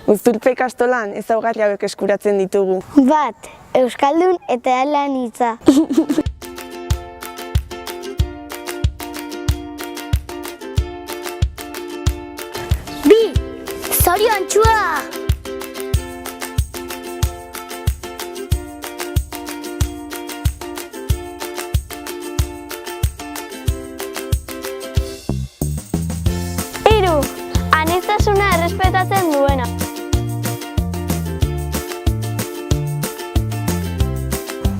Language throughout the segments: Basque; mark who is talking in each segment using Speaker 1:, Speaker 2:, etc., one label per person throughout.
Speaker 1: Uzturpe ikastolan ezaugarri hauek eskuratzen ditugu.
Speaker 2: Bat, euskaldun eta eleanitza. Bi, zoriontsua! Hiru, aniztasuna errespetatzen duena.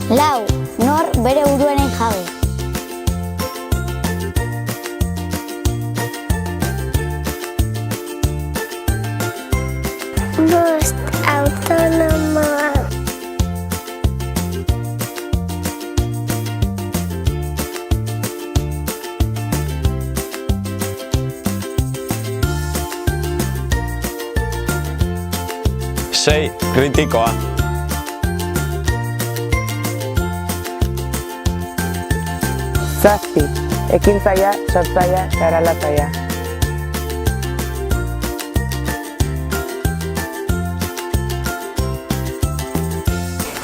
Speaker 2: Lau, nor bere buruaren jabe. Bost, autonomoa.
Speaker 3: Sei, kritikoa.
Speaker 1: Zazpi, ekintzaia, sortzaia eta eralatzaia.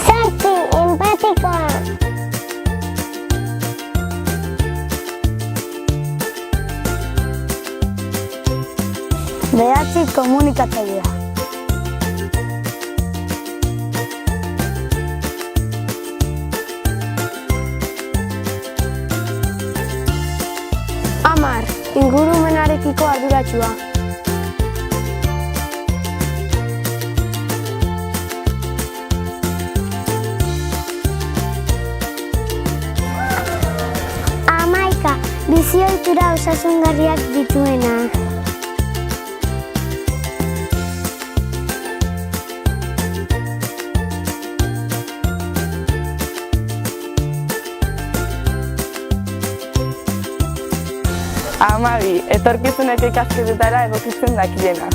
Speaker 2: Zortzi, empatikoa. Bederatzi, komunikatzailea. Hamar, ingurumenarekiko arduratsua. Hamaika, bizi-ohitura osasungarriak dituena.
Speaker 1: Hamabi, etorkizunek ikasketetara egokitzen dakiena.